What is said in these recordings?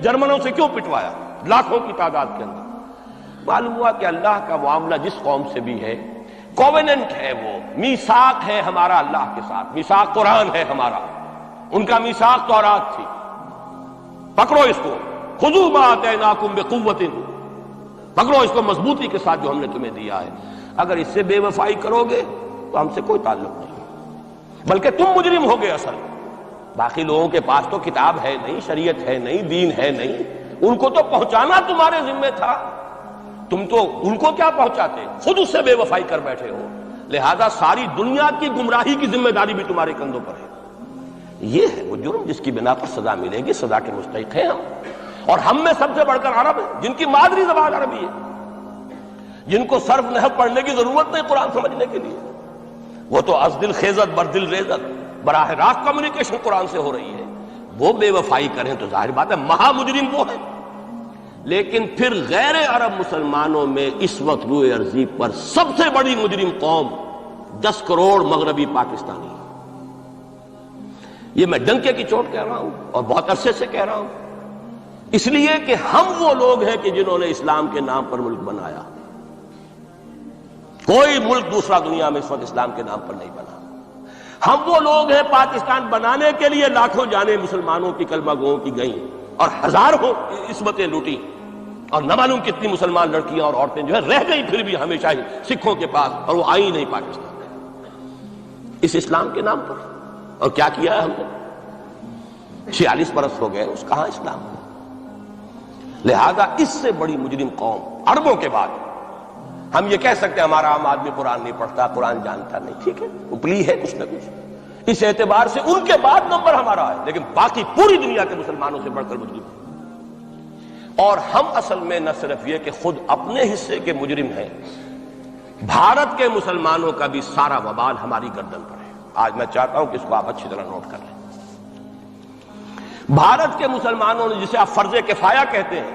جرمنوں سے کیوں پٹوایا لاکھوں کی تعداد کے اندر؟ معلوم ہوا کہ اللہ کا معاملہ جس قوم سے بھی ہے کووننٹ ہے، وہ میثاق ہے ہمارا اللہ کے ساتھ، میثاق قرآن ہے ہمارا، ان کا میثاق تورات تھی، پکڑو اس کو، خذوا ما آتیناکم بقوۃ، پکڑو اس کو مضبوطی کے ساتھ جو ہم نے تمہیں دیا ہے۔ اگر اس سے بے وفائی کرو گے تو ہم سے کوئی تعلق نہیں، بلکہ تم مجرم ہوگے اصل۔ باقی لوگوں کے پاس تو کتاب ہے نہیں، شریعت ہے نہیں، دین ہے نہیں، ان کو تو پہنچانا تمہارے ذمہ تھا، تم تو ان کو کیا پہنچاتے، خود اس سے بے وفائی کر بیٹھے ہو، لہذا ساری دنیا کی گمراہی کی ذمہ داری بھی تمہارے کندھوں پر ہے۔ یہ ہے وہ جرم جس کی بنا پر سزا ملے گی، سزا کے مستحق ہیں ہم، اور ہم میں سب سے بڑھ کر عرب ہیں جن کی مادری زبان عربی ہے، جن کو صرف نحو پڑھنے کی ضرورت نہیں قرآن سمجھنے کے لیے، وہ تو از دل خیزت بر دل ریزت، براہ راست کمیونیکیشن قرآن سے ہو رہی ہے، وہ بے وفائی کریں تو ظاہر بات ہے مہا مجرم وہ ہے۔ لیکن پھر غیر عرب مسلمانوں میں اس وقت روئے ارضی پر سب سے بڑی مجرم قوم 10 کروڑ مغربی پاکستانی ہے۔ یہ میں ڈنکے کی چوٹ کہہ رہا ہوں اور بہت عرصے سے کہہ رہا ہوں، اس لیے کہ ہم وہ لوگ ہیں کہ جنہوں نے اسلام کے نام پر ملک بنایا۔ کوئی ملک دوسرا دنیا میں اس وقت اسلام کے نام پر نہیں بنا۔ ہم وہ لوگ ہیں پاکستان بنانے کے لیے لاکھوں جانیں مسلمانوں کی کلمہ گوؤں کی گئیں اور ہزاروں عصمتیں لوٹی، اور نہ معلوم کتنی مسلمان لڑکیاں اور عورتیں جو ہے رہ گئی پھر بھی ہمیشہ ہی سکھوں کے پاس، اور وہ آئی نہیں پاکستان اس اسلام کے نام پر۔ اور کیا کیا ہے ہم نے؟ 46 برس ہو گئے، اس کہاں اسلام ہے؟ لہذا اس سے بڑی مجرم قوم عربوں کے بعد ہم یہ کہہ سکتے ہیں ہمارا عام آدمی قرآن نہیں پڑھتا، قرآن جانتا نہیں، ٹھیک ہے، اپلی ہے کچھ نہ کچھ، اس اعتبار سے ان کے بعد نمبر ہمارا ہے، لیکن باقی پوری دنیا کے مسلمانوں سے بڑھ کر مجرم ہیں۔ اور ہم اصل میں نہ صرف یہ کہ خود اپنے حصے کے مجرم ہیں، بھارت کے مسلمانوں کا بھی سارا وبال ہماری گردن پر ہے۔ آج میں چاہتا ہوں کہ اس کو آپ اچھی طرح نوٹ کر لیں۔ بھارت کے مسلمانوں نے، جسے آپ فرض کفایہ کہتے ہیں،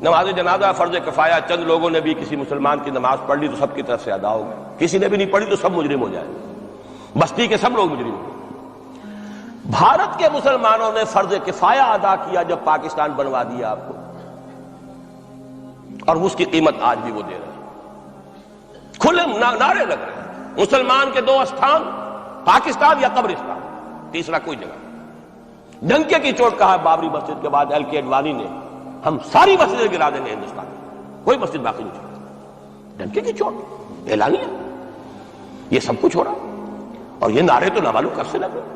نماز جنازہ فرض کفایہ، چند لوگوں نے بھی کسی مسلمان کی نماز پڑھ لی تو سب کی طرف سے ادا ہو گئی، کسی نے بھی نہیں پڑھی تو سب مجرم ہو جائیں گے، بستی کے سب لوگ مجرم ہو گئے۔ بھارت کے مسلمانوں نے فرض کفایہ ادا کیا جب پاکستان بنوا دیا آپ کو، اور اس کی قیمت آج بھی وہ دے رہے ہیں، کھلے نعرے لگ رہے ہیں، مسلمان کے 2 استھان، پاکستان یا قبرستان، تیسرا کوئی جگہ نہیں۔ ڈنکے کی چوٹ کہا بابری مسجد کے بعد LK اڈوانی نے، ہم ساری مسجدیں گرا دیں گے ہندوستان میں، کوئی مسجد باقی نہیں چھوڑی۔ ڈنکے کی چوٹ اعلانیہ، یہ سب کچھ ہو رہا، اور یہ نعرے تو نہ معلوم کب سے لگ رہے،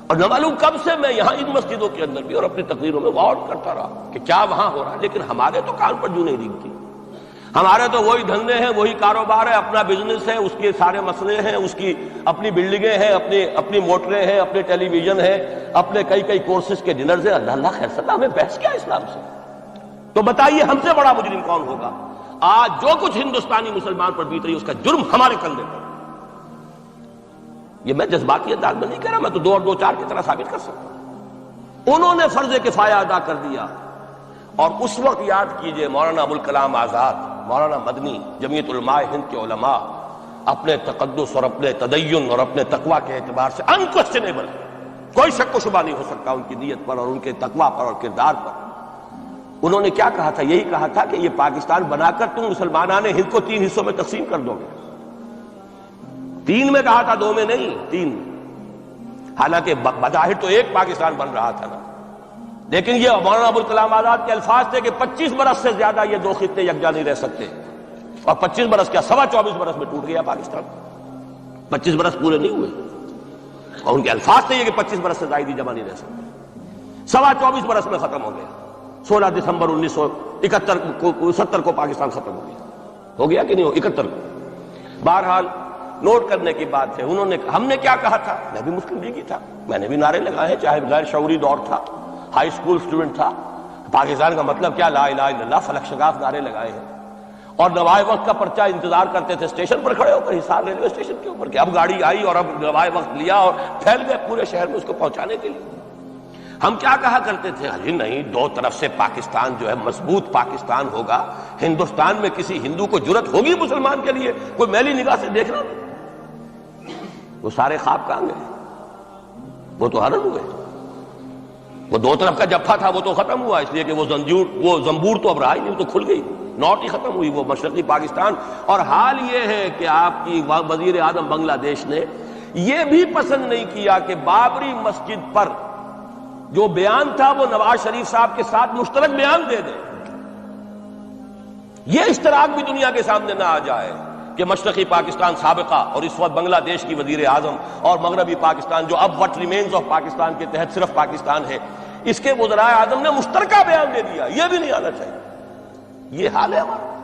اور نہ معلوم کب سے میں یہاں ان مسجدوں کے اندر بھی اور اپنی تقریروں میں غور کرتا رہا کہ کیا وہاں ہو رہا، لیکن ہمارے تو کان پر جوں نہیں ریگتی، ہمارے تو وہی دھندے ہیں، وہی کاروبار ہے، اپنا بزنس ہے، اس کے سارے مسئلے ہیں، اس کی اپنی بلڈنگیں ہیں، اپنی موٹریں ہیں، اپنے ٹیلی ویژن ہے، اپنے کئی کورسز کے ڈنرز ہیں۔ اللہ خیر صلاح، ہمیں بحث کیا اسلام سے؟ تو بتائیے ہم سے بڑا مجرم کون ہوگا؟ آج جو کچھ ہندوستانی مسلمان پر بیت رہی ہے اس کا جرم ہمارے کندھے پر۔ یہ میں جذباتی انداز میں نہیں کہہ رہا، میں تو 2 اور 2 4 کی طرح ثابت کر سکتا ہوں۔ انہوں نے فرض کفایہ ادا کر دیا، اور اس وقت یاد کیجئے مولانا ابوالکلام آزاد، مولانا مدنی، جمعیت علماء ہند کے علماء اپنے تقدس اور اپنے تدین اور اپنے تقوی کے اعتبار سے انکوسچنیبل، کوئی شک و شبہ نہیں ہو سکتا ان کی نیت پر اور ان کے تقوی پر اور کردار پر۔ انہوں نے کیا کہا تھا؟ یہی کہا تھا کہ یہ پاکستان بنا کر تم مسلمانان ہند کو 3 حصوں میں تقسیم کر دو گے۔ 3 میں کہا تھا، 2 میں نہیں، 3 میں، حالانکہ بظاہر تو ایک پاکستان بن رہا تھا نا، لیکن یہ مولانا ابوالکلام آزاد کے الفاظ تھے کہ 25 برس سے زیادہ یہ 2 خطے یکجا نہیں رہ سکتے، اور 25 برس کیا 24.25 برس میں ٹوٹ گیا پاکستان، 25 برس پورے نہیں ہوئے، اور ان کے الفاظ تھے یہ کہ 25 برس سے زائد جمع نہیں رہ سکتے، 24.25 برس میں ختم ہو گیا۔ 16 دسمبر 1970 کو پاکستان ختم ہو گیا کہ نہیں ہو 71 کو۔ بہرحال نوٹ کرنے کی بات ہے، انہوں نے، ہم نے کیا کہا تھا؟ میں بھی مسلم لیگی تھا، میں نے بھی نعرے لگائے ہیں، چاہے غیر شعوری دور تھا، ہائی اسکول اسٹوڈنٹ تھا، پاکستان کا مطلب کیا، لا الہ الا اللہ، فلک شگاف نعرے لگائے ہیں، اور نوائے وقت کا پرچہ انتظار کرتے تھے اسٹیشن پر کھڑے ہو کر، حصار ریلوے اسٹیشن کے اوپر، کہ اب گاڑی آئی اور اب نوائے وقت لیا اور پھیل گئے پورے شہر میں اس کو پہنچانے کے لیے۔ ہم کیا کہا کرتے تھے؟ جی نہیں، 2 طرف سے پاکستان جو ہے مضبوط پاکستان ہوگا، ہندوستان میں کسی ہندو کو جرت ہوگی مسلمان کے لیے کوئی میلی نگاہ سے دیکھنا؟ وہ سارے خواب کہاں گئے؟ وہ تو حرم ہوئے۔ وہ دو طرف کا جفا تھا وہ تو ختم ہوا، اس لیے کہ وہ زنبور تو اب رہا ہی نہیں، وہ تو کھل گئی، نوٹ ہی ختم ہوئی وہ مشرقی پاکستان۔ اور حال یہ ہے کہ آپ کی وزیر اعظم بنگلہ دیش نے یہ بھی پسند نہیں کیا کہ بابری مسجد پر جو بیان تھا وہ نواز شریف صاحب کے ساتھ مشترک بیان دے دیں۔ یہ اشتراک بھی دنیا کے سامنے نہ آ جائے کہ مشرقی پاکستان سابقہ اور اس وقت بنگلہ دیش کی وزیر اعظم اور مغربی پاکستان جو اب وٹ ریمینز آف پاکستان کے تحت صرف پاکستان ہے، اس کے وزراء اعظم نے مشترکہ بیان دے دیا، یہ بھی نہیں آنا چاہیے۔ یہ حال ہے ہمارا۔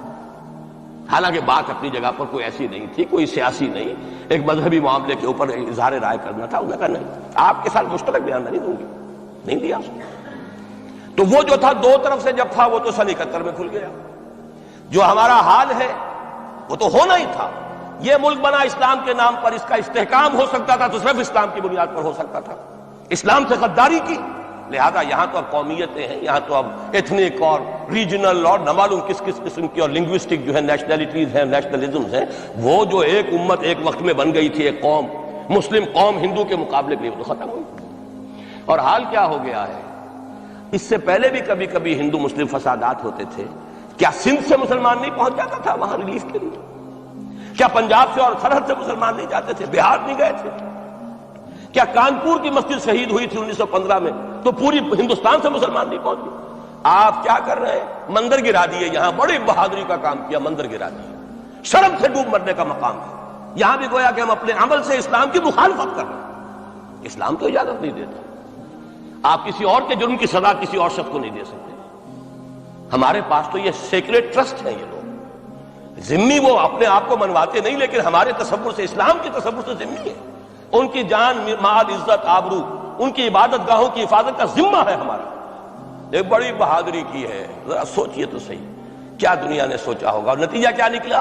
حالانکہ بات اپنی جگہ پر کوئی ایسی نہیں تھی، کوئی سیاسی نہیں، ایک مذہبی معاملے کے اوپر اظہار رائے کرنا تھا، انہوں نے کہا نہیں آپ کے ساتھ مشترک بیان نہیں دوں گی، نہیں دیا۔ تو وہ جو تھا دو طرف سے جب تھا وہ تو سن 71 میں کھل گیا۔ جو ہمارا حال ہے وہ تو ہونا ہی تھا۔ یہ ملک بنا اسلام کے نام پر، اس کا استحکام ہو سکتا تھا تو صرف اسلام کی بنیاد پر ہو سکتا تھا۔ اسلام سے غداری کی، لہذا یہاں تو اب قومیتیں ہیں، یہاں تو اب ایتھنک اور ریجنل اور نہ معلوم کس کس قسم کی اور لنگوسٹک جو ہے نیشنلٹیز ہیں، نیشنلزمز ہیں، وہ جو ایک امت ایک وقت میں بن گئی تھی، ایک قوم مسلم قوم ہندو کے مقابلے کے لیے، وہ تو ختم ہوئی۔ اور حال کیا ہو گیا ہے، اس سے پہلے بھی کبھی کبھی ہندو مسلم فسادات ہوتے تھے۔ کیا سندھ سے مسلمان نہیں پہنچ جاتا تھا وہاں ریلیف کے لیے؟ کیا پنجاب سے اور سرحد سے مسلمان نہیں جاتے تھے؟ بہار نہیں گئے تھے؟ کیا کانپور کی مسجد شہید ہوئی تھی 1915 میں تو پوری ہندوستان سے مسلمان نہیں پہنچے؟ آپ کیا کر رہے ہیں؟ مندر گرا دیے، یہاں بڑی بہادری کا کام کیا، مندر گرا دیے، شرم سے ڈوب مرنے کا مقام ہے۔ یہاں بھی گویا کہ ہم اپنے عمل سے اسلام کی مخالفت کر رہے ہیں۔ اسلام تو اجازت نہیں دیتا، آپ کسی اور کے جرم کی سزا کسی اور شخص کو نہیں دے سکتے۔ ہمارے پاس تو یہ سیکریٹ ٹرسٹ ہے، یہ لوگ ذمہ وہ اپنے آپ کو منواتے نہیں، لیکن ہمارے تصور سے، اسلام کے تصور سے ذمہ ہے۔ ان کی جان، مال، عزت، آبرو، ان کی عبادت گاہوں کی حفاظت کا ذمہ ہے ہمارا۔ ایک بڑی بہادری کی ہے، ذرا سوچئے تو صحیح کیا دنیا نے سوچا ہوگا، اور نتیجہ کیا نکلا؟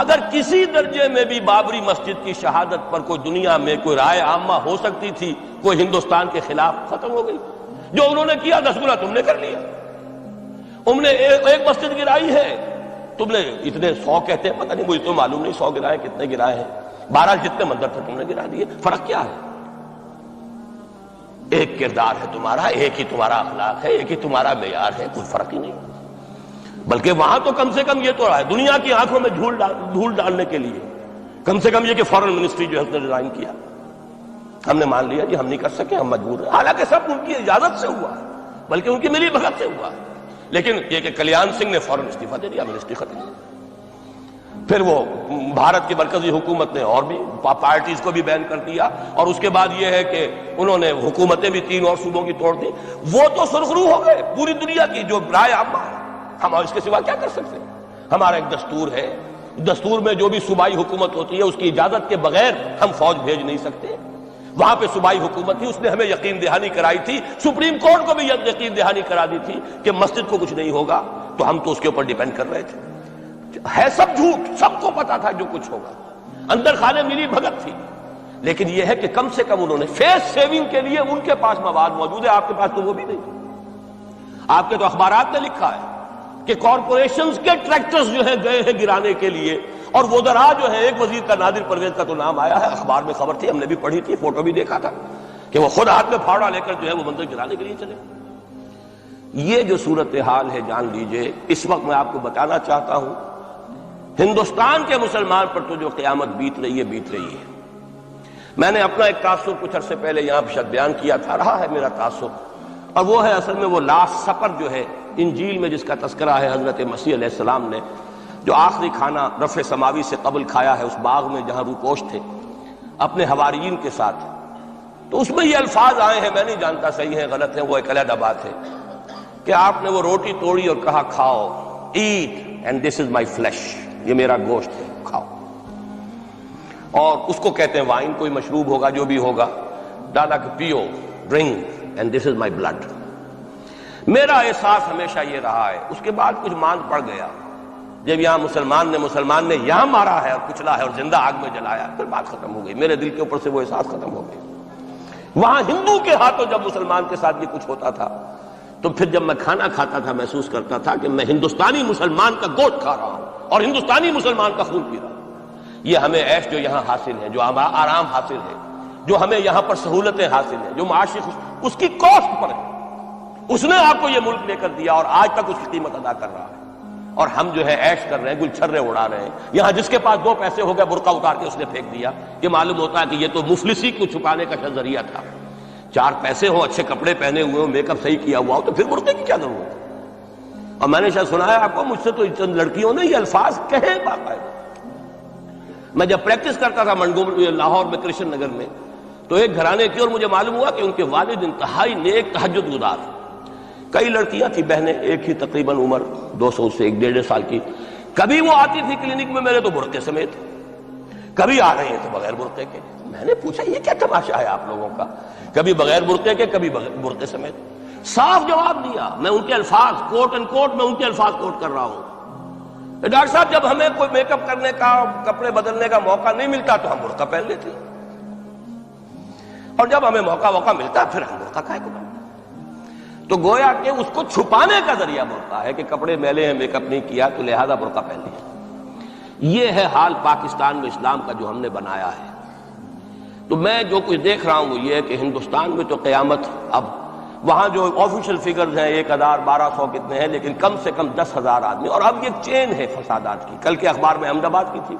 اگر کسی درجے میں بھی بابری مسجد کی شہادت پر کوئی دنیا میں کوئی رائے عامہ ہو سکتی تھی کوئی ہندوستان کے خلاف، ختم ہو گئی۔ جو انہوں نے کیا 10 گنا تم نے کر لیا۔ تم نے ایک مسجد گرائی ہے، تم نے اتنے 100 کہتے ہیں، پتہ نہیں مجھے تو معلوم نہیں 100 گرائے کتنے گرائے ہیں، بہرحال جتنے مندر تھے تم نے گرا دیے۔ فرق کیا ہے؟ ایک کردار ہے تمہارا، ایک ہی تمہارا اخلاق ہے، ایک ہی تمہارا معیار ہے، کوئی فرق ہی نہیں۔ بلکہ وہاں تو کم سے کم یہ تو رہا ہے، دنیا کی آنکھوں میں دھول ڈالنے کے لیے کم سے کم یہ کہ فارن منسٹری جو ہے اس نے ڈیزائن کیا، ہم نے مان لیا کہ ہم نہیں کر سکے، ہم مجبور ہیں، حالانکہ سب ان کی اجازت سے ہوا ہے، بلکہ ان کی ملی بھگت سے ہوا ہے۔ لیکن یہ کہ کلیان سنگھ نے فوراً استعفیٰ دے دیا، منسٹری ختم۔ پھر وہ بھارت کی مرکزی حکومت نے اور بھی پارٹیز کو بھی بین کر دیا، اور اس کے بعد یہ ہے کہ انہوں نے حکومتیں بھی 3 اور صوبوں کی توڑ دی۔ وہ تو سرخرو ہو گئے پوری دنیا کی جو رائے عامہ ہے، ہم اس کے سوا کیا کر سکتے ہیں؟ ہمارا ایک دستور ہے، دستور میں جو بھی صوبائی حکومت ہوتی ہے اس کی اجازت کے بغیر ہم فوج بھیج نہیں سکتے۔ وہاں پہ صوبائی حکومت تھی، اس نے ہمیں یقین دہانی کرائی تھی، سپریم کورٹ کو بھی یقین دہانی کرا دی تھی کہ مسجد کو کچھ نہیں ہوگا، تو ہم تو اس کے اوپر ڈیپینڈ کر رہے تھے۔ ہے سب جھوٹ، سب کو پتا تھا جو کچھ ہوگا، اندر خانے ملی بھگت تھی۔ لیکن یہ ہے کہ کم سے کم انہوں نے فیس سیونگ کے لیے ان کے پاس مواد موجود ہے، آپ کے پاس تو وہ بھی نہیں۔ آپ کے تو اخبارات نے لکھا ہے کہ کارپوریشنز کے ٹریکٹرز جو ہیں گئے ہیں گرانے کے لیے، اور وزراء جو ہے، ایک وزیر کا نادر پرویز کا تو نام آیا ہے، اخبار میں خبر تھی، ہم نے بھی پڑھی تھی، فوٹو بھی دیکھا تھا کہ وہ خود ہاتھ میں پھاوڑا لے کر جو ہے وہ منظر گرانے کے لیے چلے۔ یہ جو صورتحال ہے جان لیجئے، اس وقت میں آپ کو بتانا چاہتا ہوں، ہندوستان کے مسلمان پر تو جو قیامت بیت رہی ہے۔ میں نے اپنا ایک تاثر کچھ عرصے پہلے یہاں شاید بیان کیا تھا، رہا ہے میرا تاثر، اور وہ ہے اصل میں وہ لاسٹ سپر جو ہے انجیل میں جس کا تذکرہ ہے حضرت مسیح علیہ السلام نے جو آخری کھانا رفع سماوی سے قبل کھایا ہے اس باغ میں جہاں روپوش تھے اپنے حواریین کے ساتھ۔ تو اس میں یہ الفاظ آئے ہیں، میں نہیں جانتا صحیح ہیں غلط ہیں، وہ ایک علیحدہ بات ہے، کہ آپ نے وہ روٹی توڑی اور کہا کھاؤ، eat and this is my flesh, یہ میرا گوشت ہے، کھاؤ۔ اور اس کو کہتے ہیں وائن، کوئی مشروب ہوگا جو بھی ہوگا، ڈالا کہ پیو، drink and this is my blood. میرا احساس ہمیشہ یہ رہا ہے، اس کے بعد کچھ ماند پڑ گیا جب یہاں مسلمان نے یہاں مارا ہے اور کچلا ہے اور زندہ آگ میں جلایا، پھر بات ختم ہو گئی، میرے دل کے اوپر سے وہ احساس ختم ہو گئی۔ وہاں ہندو کے ہاتھوں جب مسلمان کے ساتھ یہ کچھ ہوتا تھا تو پھر جب میں کھانا کھاتا تھا محسوس کرتا تھا کہ میں ہندوستانی مسلمان کا گوشت کھا رہا ہوں اور ہندوستانی مسلمان کا خون پی رہا ہوں۔ یہ ہمیں عیش جو یہاں حاصل ہے، جو آرام حاصل ہے، جو ہمیں یہاں پر سہولتیں حاصل ہیں، جو معاشی اس کی کاسٹ پر ہے۔ اس نے آپ کو یہ ملک لے کر دیا اور آج تک اس کی قیمت ادا کر رہا ہے، اور ہم جو ہے عیش کر رہے ہیں، گل چھرے اڑا رہے ہیں۔ یہاں جس کے پاس 2 پیسے ہو گئے برقع اتار کے اس نے پھینک دیا، یہ معلوم ہوتا ہے کہ یہ تو مفلسی کو چھپانے کا ذریعہ تھا۔ 4 پیسے ہوں، اچھے کپڑے پہنے ہوئے ہوں، میک اپ صحیح کیا ہوا ہو، تو پھر برقعے کی کیا ضرورت ہے؟ اور میں نے شاید سنا ہے آپ کو، مجھ سے تو چند لڑکیوں نے یہ الفاظ کہے باقاعدہ۔ میں جب پریکٹس کرتا تھا منگومری لاہور میں کرشن نگر میں، تو ایک گھرانے کی، اور مجھے معلوم ہوا کہ ان کے والد انتہائی نیک تہجد گزار، کئی لڑکیاں تھیں بہنیں، ایک ہی تقریباً عمر 200 سے 1.5 سال کی، کبھی وہ آتی تھی کلینک میں میرے تو برقعے سمیت، کبھی آ رہے ہیں تو بغیر برقعے کے۔ میں نے پوچھا یہ کیا تماشا ہے آپ لوگوں کا، کبھی بغیر برقعے کے کبھی برقعے سمیت۔ صاف جواب دیا، میں ان کے الفاظ کوٹ اینڈ کوٹ میں ان کے الفاظ کوٹ کر رہا ہوں، ڈاکٹر صاحب جب ہمیں کوئی میک اپ کرنے کا، کپڑے بدلنے کا موقع نہیں ملتا تو ہم برقع پہن لیتے ہیں، اور جب ہمیں موقع ملتا پھر ہم برقع کھائے کو پہنتے۔ تو گویا کہ اس کو چھپانے کا ذریعہ برقع ہے کہ کپڑے میلے ہیں، میک اپ نہیں کیا تو لہذا برقع پہن لیا۔ یہ ہے حال پاکستان میں اسلام کا جو ہم نے بنایا ہے۔ تو میں جو کچھ دیکھ رہا ہوں وہ یہ ہے کہ ہندوستان میں تو قیامت، اب وہاں جو آفیشیل فگرز ہیں 1000 1200 کتنے ہیں، لیکن کم سے کم 10,000 آدمی، اور اب یہ چین ہے فسادات کی۔ کل کے اخبار میں احمد آباد کی تھی،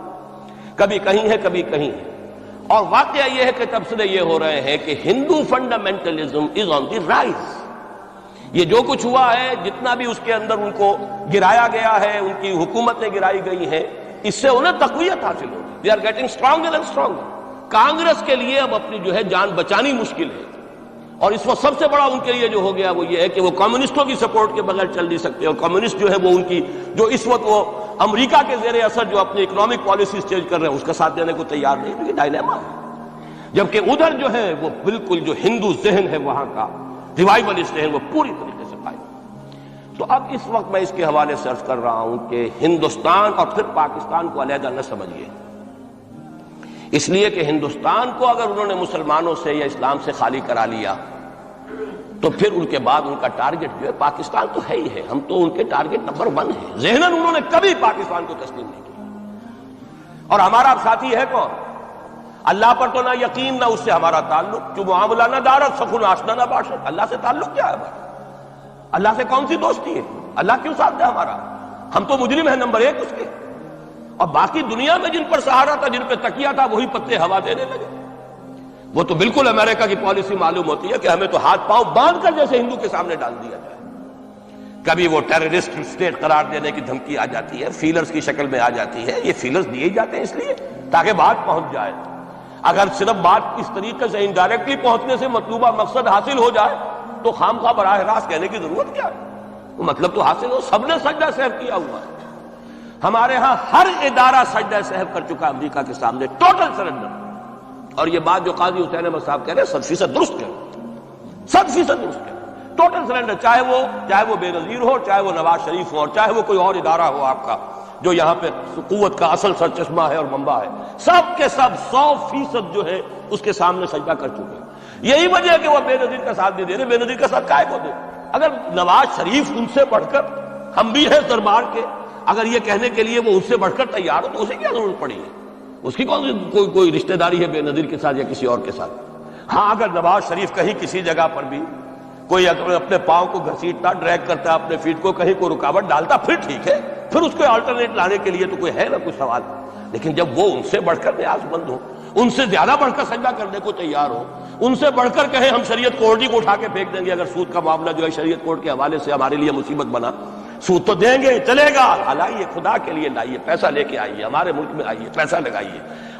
کبھی کہیں ہے کبھی کہیں ہے، اور واقعہ یہ ہے کہ تبصرے یہ ہو رہے ہیں کہ ہندو فنڈامنٹلزم از آن دی رائز۔ یہ جو کچھ ہوا ہے، جتنا بھی اس کے اندر ان کو گرایا گیا ہے، ان کی حکومتیں گرائی گئی ہیں، اس سے انہیں تقویت حاصل ہوگی۔ They are getting stronger and stronger. Congress کے لیے اب اپنی جو ہے جان بچانی مشکل ہے، اور اس وقت سب سے بڑا ان کے لیے جو ہو گیا وہ یہ ہے کہ وہ کمیونسٹوں کی سپورٹ کے بغیر چل نہیں سکتے، اور کمیونسٹ جو ہے وہ ان کی جو اس وقت وہ امریکہ کے زیر اثر جو اپنی اکنامک پالیسیز چینج کر رہے ہیں اس کا ساتھ دینے کو تیار نہیں، تو یہ ڈائلیما ہے۔ جبکہ ادھر جو ہے وہ بالکل جو ہندو ذہن ہے وہاں کا ریوائولسٹ ذہن وہ پوری طریقے سے قائم۔ تو اب اس وقت میں اس کے حوالے سے عرض کر رہا ہوں کہ ہندوستان اور پھر پاکستان کو علیحدہ نہ سمجھیے، اس لیے کہ ہندوستان کو اگر انہوں نے مسلمانوں سے یا اسلام سے خالی کرا لیا تو پھر ان کے بعد ان کا ٹارگٹ جو ہے پاکستان تو ہے ہی ہے، ہم تو ان کے ٹارگٹ نمبر 1 ہیں۔ ذہناً انہوں نے کبھی پاکستان کو تسلیم نہیں کیا، اور ہمارا اب ساتھی ہے کون؟ اللہ پر تو نہ یقین نہ اس سے ہمارا تعلق، جو معاملہ نہ دارت سخن آشنا نہ باشد۔ اللہ سے تعلق کیا ہے ہمارا؟ اللہ سے کون سی دوستی ہے؟ اللہ کیوں ساتھ ہے ہمارا؟ ہم تو مجرم ہیں نمبر 1 اس کے، اور باقی دنیا میں جن پر سہارا تھا، جن پہ تکیہ تھا، وہی پتے ہوا دینے لگے۔ وہ تو بالکل امریکہ کی پالیسی معلوم ہوتی ہے کہ ہمیں تو ہاتھ پاؤں باندھ کر جیسے ہندو کے سامنے ڈال دیا جائے۔ کبھی وہ ٹیررسٹ اسٹیٹ قرار دینے کی دھمکی آ جاتی ہے، فیلرز کی شکل میں آ جاتی ہے۔ یہ فیلرز دیے جاتے ہیں اس لیے تاکہ بات پہنچ جائے۔ اگر صرف بات اس طریقے سے انڈائریکٹلی پہنچنے سے مطلوبہ مقصد حاصل ہو جائے تو خام خواہ براہ راست کہنے کی ضرورت کیا ہے؟ وہ مطلب تو حاصل ہو۔ سب نے سجدہ سہو کیا ہوا ہے، ہمارے ہاں ہر ادارہ سجدہ سہو کر چکا امریکہ کے سامنے، ٹوٹل سرنڈر۔ اور یہ بات جو قاضی حسین احمد صاحب کہہ رہے ہیں 100% درست ہے، 100% درست ہے۔ ٹوٹل سرنڈر، چاہے وہ بے نظیر ہو، چاہے وہ نواز شریف ہو، اور چاہے وہ کوئی اور ادارہ ہو آپ کا جو یہاں پہ قوت کا اصل سرچشمہ ہے اور منبع ہے، سب کے سب 100% جو ہے اس کے سامنے سجدہ کر چکے ہیں۔ یہی وجہ ہے کہ وہ بے نظیر کا ساتھ نہیں دے رہے۔ بے نظیر کا ساتھ کائے کو دے؟ اگر نواز شریف ان سے بڑھ کر، ہم بھی ہیں دربار کے، اگر یہ کہنے کے لیے وہ ان سے بڑھ کر تیار ہو تو اسے کیا ضرورت پڑی ہے؟ اس کی کون سی کوئی رشتہ داری ہے بے نظیر کے ساتھ یا کسی اور کے ساتھ؟ ہاں، اگر نواز شریف کہیں کسی جگہ پر بھی کوئی اپنے پاؤں کو گھسیٹتا، ڈریگ کرتا اپنے فیٹ کو، کہیں کوئی رکاوٹ ڈالتا، پھر ٹھیک ہے، پھر اس کو آلٹرنیٹ لانے کے لیے تو کوئی ہے نہ کوئی سوال۔ لیکن جب وہ ان سے بڑھ کر نیاز مند ہو، ان سے زیادہ بڑھ کر سجدہ کرنے کو تیار ہو، ان سے بڑھ کر کہیں ہم شریعت کورٹ ہی کو اٹھا کے پھینک دیں گے اگر سود کا معاملہ جو ہے شریعت کورٹ کے حوالے سے ہمارے لیے مصیبت بنا، سود تو دیں گے، چلے گا، لائیے، خدا کے لیے لائیے، پیسہ لے کے آئیے، ہمارے ملک میں آئیے، پیسہ لگائیے۔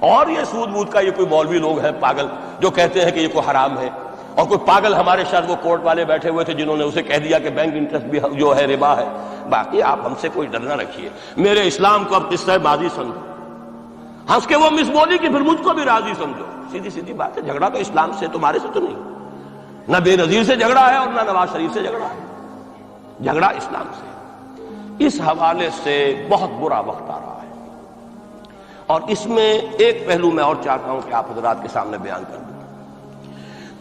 اور یہ سود وود کا یہ کوئی مولوی لوگ ہیں پاگل جو کہتے ہیں کہ یہ کوئی حرام ہے، اور کوئی پاگل ہمارے شاید وہ کورٹ والے بیٹھے ہوئے تھے جنہوں نے اسے کہہ دیا کہ بینک انٹرسٹ بھی جو ہے ربا ہے۔ باقی آپ ہم سے کوئی ڈر نہ رکھیے، میرے اسلام کو اب قصہ ماضی سمجھو، ہنس کے وہ مس بولی کہ پھر مجھ کو بھی راضی سمجھو۔ سیدھی بات ہے، جھگڑا تو اسلام سے تمہارے سے تو نہیں، نہ بے نظیر سے جھگڑا ہے اور نہ نواز شریف سے جھگڑا ہے، جھگڑا اسلام سے۔ اس حوالے سے بہت برا وقت آ رہا ہے، اور اس میں ایک پہلو میں اور چاہتا ہوں کہ آپ حضرات کے سامنے بیان کر دوں۔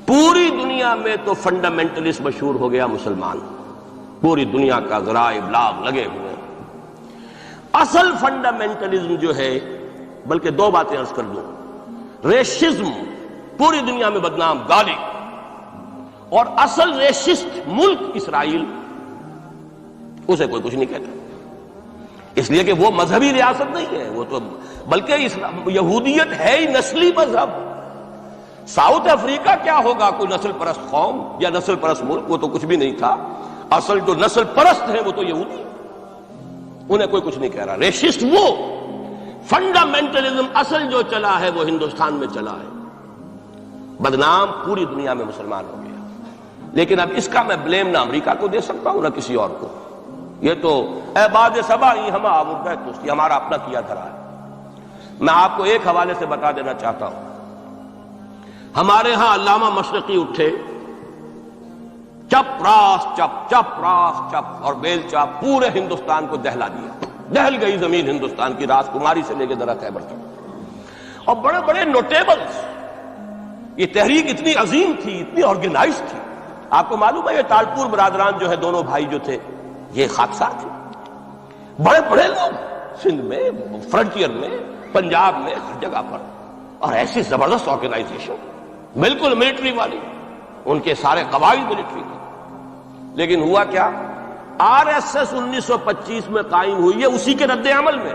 پوری دنیا میں تو فنڈامنٹلسٹ مشہور ہو گیا مسلمان، پوری دنیا کا ذرائع ابلاغ لگے ہوئے۔ اصل فنڈامنٹلزم جو ہے، بلکہ 2 باتیں عرض کر دوں، ریشزم پوری دنیا میں بدنام، گالی، اور اصل ریسسٹ ملک اسرائیل، اسے کوئی کچھ نہیں کہتا، اس لیے کہ وہ مذہبی ریاست نہیں ہے، وہ تو بلکہ یہودیت ہے ہی نسلی مذہب۔ ساؤتھ افریقہ کیا ہوگا کوئی نسل پرست قوم یا نسل پرست ملک؟ وہ تو کچھ بھی نہیں تھا۔ اصل جو نسل پرست ہے وہ تو یہودی ہے، انہیں کوئی کچھ نہیں کہہ رہا۔ ریسسٹ وہ فنڈامنٹلزم اصل جو چلا ہے وہ ہندوستان میں چلا ہے، بدنام پوری دنیا میں مسلمان ہو گیا۔ لیکن اب اس کا میں بلیم نہ امریکہ کو دے سکتا ہوں نہ کسی اور کو، یہ تو اے باد سبا ہی ہم آبر تو ہمارا اپنا کیا دھرا ہے۔ میں آپ کو ایک حوالے سے بتا دینا چاہتا ہوں، ہمارے ہاں علامہ مشرقی اٹھے، چپ راس چپ چپ راس چپ اور بیل چاپ پورے ہندوستان کو دہلا دیا، دہل گئی زمین ہندوستان کی، راس کماری سے لے کے درا خیبر تک، اور بڑے بڑے نوٹیبلز۔ یہ تحریک اتنی عظیم تھی، اتنی آرگنائز تھی، آپ کو معلوم ہے یہ تالپور برادران جو ہے، دونوں بھائی جو تھے، یہ خاکسار تھے، بڑے بڑے لوگ سندھ میں، فرنٹیئر میں، پنجاب میں، ہر جگہ پر، اور ایسی زبردست آرگنائزیشن بالکل ملٹری والی، ان کے سارے قواعد ملٹری کے۔ لیکن ہوا کیا؟ آر ایس ایس 1925 میں قائم ہوئی ہے، اسی کے رد عمل میں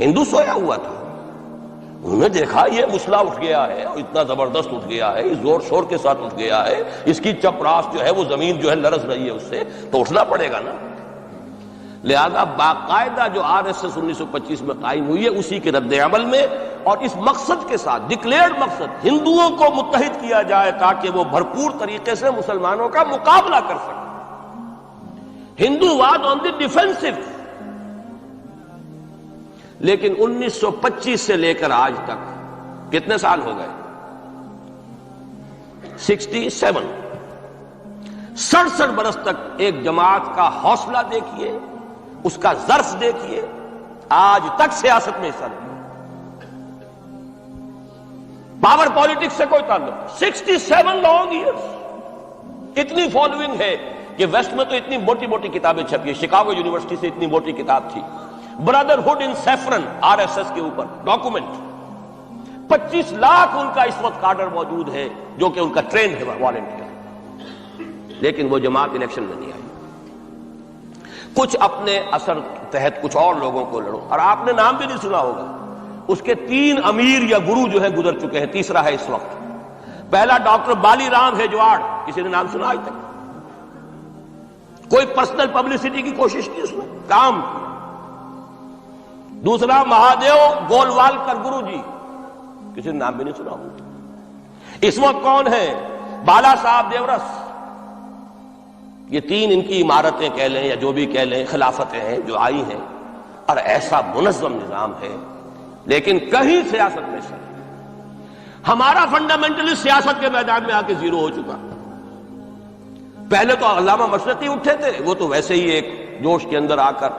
ہندو سویا ہوا تھا، انہوں نے دیکھا یہ مسئلہ اٹھ گیا ہے، اور اتنا زبردست اٹھ گیا ہے، زور شور کے ساتھ اٹھ گیا ہے، اس کی چپراس جو ہے وہ زمین جو ہے لرز رہی ہے، اس سے تو اٹھنا پڑے گا نا۔ لہذا باقاعدہ جو آر ایس ایس 1925 میں قائم ہوئی ہے، اسی کے رد عمل میں، اور اس مقصد کے ساتھ، ڈکلیئرڈ مقصد، ہندوؤں کو متحد کیا جائے تاکہ وہ بھرپور طریقے سے مسلمانوں کا مقابلہ کر سکیں۔ ہندو واد آن دی ڈیفینسو۔ لیکن 1925 سے لے کر آج تک کتنے سال ہو گئے؟ 67 برس تک ایک جماعت کا حوصلہ دیکھیے، اس کا ظرف دیکھیے، آج تک سیاست میں حصہ نہیں، پاور پالیٹکس سے کوئی تعلق نہیں۔ 67 لانگ ایئرس، اتنی فالوئنگ ہے کہ ویسٹ میں تو اتنی موٹی موٹی کتابیں چھپی، شکاگو یونیورسٹی سے اتنی موٹی کتاب تھی، برادرہڈ ان سیفرن، آر ایس ایس کے اوپر ڈاکومنٹ۔ 25 لاکھ ان کا اس وقت کارڈر موجود ہے جو کہ ان کا ٹرینڈ ہے، والنٹیئر۔ لیکن وہ جماعت الیکشن میں نہیں آئی۔ کچھ اپنے اثر تحت کچھ اور لوگوں کو لڑو، اور آپ نے نام بھی نہیں سنا ہوگا، اس کے 3 امیر یا گرو جو ہے گزر چکے ہیں، تیسرا ہے اس وقت۔ پہلا ڈاکٹر بالی رام ہیجواڑ، کسی نے نام سنا آج تک؟ کوئی پرسنل پبلسٹی کی کوشش کی اس میں، کام۔ دوسرا مہادیو گولوالکر گرو جی، کسی نے نام بھی نہیں سنا ہوگا۔ اس وقت کون ہے؟ بالا صاحب دیورس۔ یہ 3 ان کی عمارتیں کہہ لیں یا جو بھی کہہ لیں، خلافتیں ہیں جو آئی ہیں، اور ایسا منظم نظام ہے، لیکن کہیں سیاست میں سے ہمارا فنڈامنٹلسٹ سیاست کے میدان میں آ کے زیرو ہو چکا۔ پہلے تو علامہ مشرقی اٹھے تھے، وہ تو ویسے ہی ایک جوش کے اندر آ کر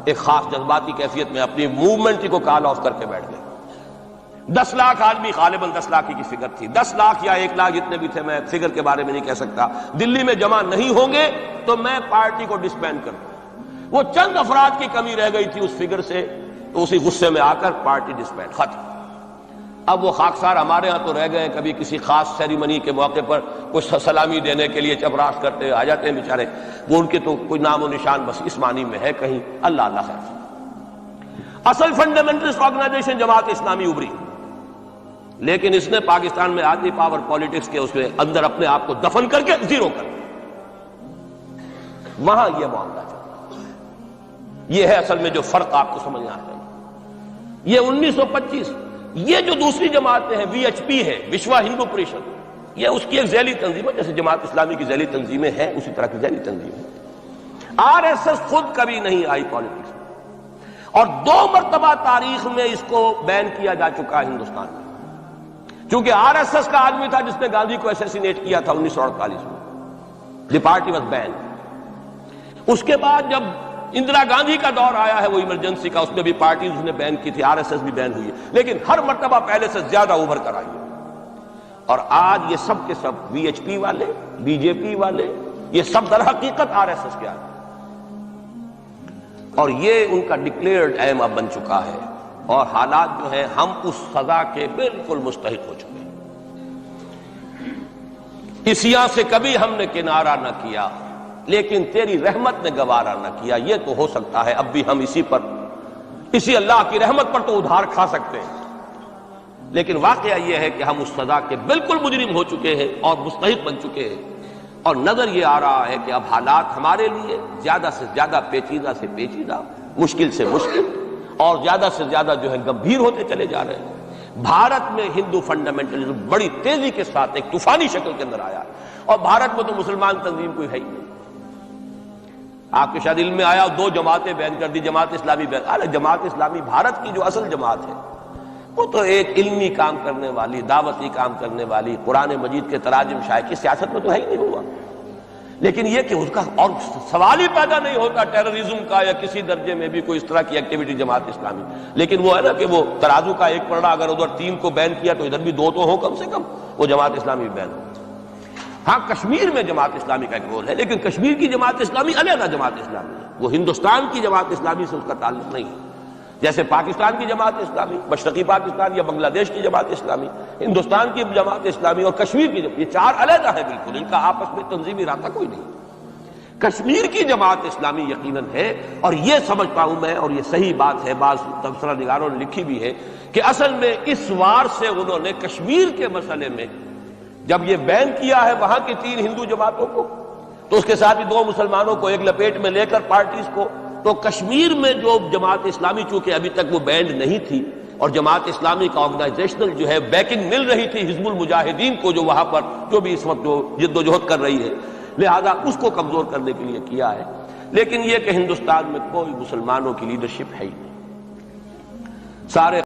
ایک خاص جذباتی کیفیت میں اپنی موومنٹ کو کال آف کر کے بیٹھ گئے۔ 10 لاکھ آدمی، غالباً 10 لاکھ کی فگر تھی، 10 لاکھ یا 1 لاکھ جتنے بھی تھے، میں فگر کے بارے میں نہیں کہہ سکتا، دلی میں جمع نہیں ہوں گے تو میں پارٹی کو ڈسبینڈ کر دوں۔ وہ چند افراد کی کمی رہ گئی تھی اس فگر سے، تو اسی غصے میں آ کر پارٹی ڈسبینڈ، ختم۔ اب وہ خاکسار ہمارے ہاں تو رہ گئے، کبھی کسی خاص سیریمنی کے موقع پر کچھ سلامی دینے کے لیے چپراس کرتے آ جاتے ہیں بیچارے، وہ ان کے تو کوئی نام و نشان بس اس معنی میں ہے کہیں، اللہ اللہ خیر۔ اصل فنڈامنٹلسٹ آرگنائزیشن جماعت اسلامی ابھری، لیکن اس نے پاکستان میں آدمی پاور پالیٹکس کے اس کے اندر اپنے آپ کو دفن کر کے زیرو کر دیا۔ وہاں یہ معاملہ چلتا، یہ ہے اصل میں جو فرق آپ کو سمجھنا ہے۔ یہ 1925، یہ جو دوسری جماعتیں ہیں، وی ایچ پی ہے، وشوا ہندو پریشد، یہ اس کی ایک ذیلی تنظیم ہے، جیسے جماعت اسلامی کی ذیلی تنظیمیں ہیں اسی طرح کی ذیلی تنظیم ہے۔ آر ایس ایس خود کبھی نہیں آئی پالیٹکس میں، اور 2 مرتبہ تاریخ میں اس کو بین کیا جا چکا ہے ہندوستان میں، چونکہ آر ایس ایس کا آدمی تھا جس نے گاندھی کو ایسیسینیٹ کیا تھا 1948 میں، دی پارٹی واز بین۔ اس کے بعد جب اندرا گاندھی کا دور آیا ہے وہ ایمرجنسی کا، اس میں بھی پارٹیز اس نے بین کی تھی، آر ایس ایس بھی بین ہوئی ہے، لیکن ہر مرتبہ پہلے سے زیادہ ابھر کر آئی ہے۔ اور آج یہ سب کے سب وی ایچ پی والے، بی جے پی والے، یہ سب در حقیقت آر ایس ایس کے آدمی، اور یہ ان کا ڈکلیئرڈ ایم اب بن چکا ہے، اور حالات جو ہیں ہم اس سزا کے بالکل مستحق ہو چکے ہیں۔ اسیاں سے کبھی ہم نے کنارہ نہ کیا، لیکن تیری رحمت نے گوارا نہ کیا۔ یہ تو ہو سکتا ہے اب بھی ہم اسی اللہ کی رحمت پر تو ادھار کھا سکتے ہیں، لیکن واقعہ یہ ہے کہ ہم اس سزا کے بالکل مجرم ہو چکے ہیں اور مستحق بن چکے ہیں، اور نظر یہ آ رہا ہے کہ اب حالات ہمارے لیے زیادہ سے زیادہ پیچیدہ سے پیچیدہ، مشکل سے مشکل، اور زیادہ سے زیادہ جو ہے گمبھیر ہوتے چلے جا رہے ہیں۔ بھارت میں ہندو فنڈامنٹلزم بڑی تیزی کے ساتھ ایک طوفانی شکل کے اندر آیا ہے، اور بھارت میں تو مسلمان تنظیم کوئی ہے ہی نہیں۔ آپ کے شاید علم میں آیا 2 جماعتیں بین کر دی، جماعت اسلامی بین۔ جماعت اسلامی بھارت کی جو اصل جماعت ہے وہ تو ایک علمی کام کرنے والی، دعوتی کام کرنے والی، قرآن مجید کے تراجم شائع کی سیاست میں تو ہے ہی نہیں ہوا، لیکن یہ کہ اس کا اور سوال ہی پیدا نہیں ہوتا ٹیررزم کا یا کسی درجے میں بھی کوئی اس طرح کی ایکٹیویٹی جماعت اسلامی۔ لیکن وہ ہے نا کہ وہ ترازو کا ایک پلڑا اگر ادھر 3 کو بین کیا تو ادھر بھی 2 تو ہو کم سے کم، وہ جماعت اسلامی بین ہو۔ ہاں کشمیر میں جماعت اسلامی کا ایک رول ہے، لیکن کشمیر کی جماعت اسلامی علیحدہ جماعت اسلامی ہے، وہ ہندوستان کی جماعت اسلامی سے اس کا تعلق نہیں ہے۔ جیسے پاکستان کی جماعت اسلامی، مشرقی پاکستان یا بنگلہ دیش کی جماعت اسلامی، ہندوستان کی جماعت اسلامی اور کشمیر کی یہ 4 علیحدہ ہیں بالکل، ان کا آپس میں تنظیمی رابطہ کوئی نہیں۔ کشمیر کی جماعت اسلامی یقیناً ہے، اور یہ سمجھتا ہوں میں، اور یہ صحیح بات ہے، بعض تبصرہ نگاروں نے لکھی بھی ہے کہ اصل میں اس وار سے انہوں نے کشمیر کے مسئلے میں جب یہ بین کیا ہے وہاں کی 3 ہندو جماعتوں کو، تو اس کے ساتھ ہی 2 مسلمانوں کو ایک لپیٹ میں لے کر پارٹیز کو، تو کشمیر میں جو جماعت اسلامی چونکہ ابھی تک وہ بینڈ نہیں تھی، اور جماعت اسلامی کا آرگنائزیشنل جو ہے بیکنگ مل رہی تھی حزب المجاہدین کو، جو وہاں پر جو بھی اس وقت جو جد و جہد کر رہی ہے، لہذا اس کو کمزور کرنے کے لیے کیا ہے۔ لیکن یہ کہ ہندوستان میں کوئی مسلمانوں کی لیڈرشپ ہے ہی نہیں، سارے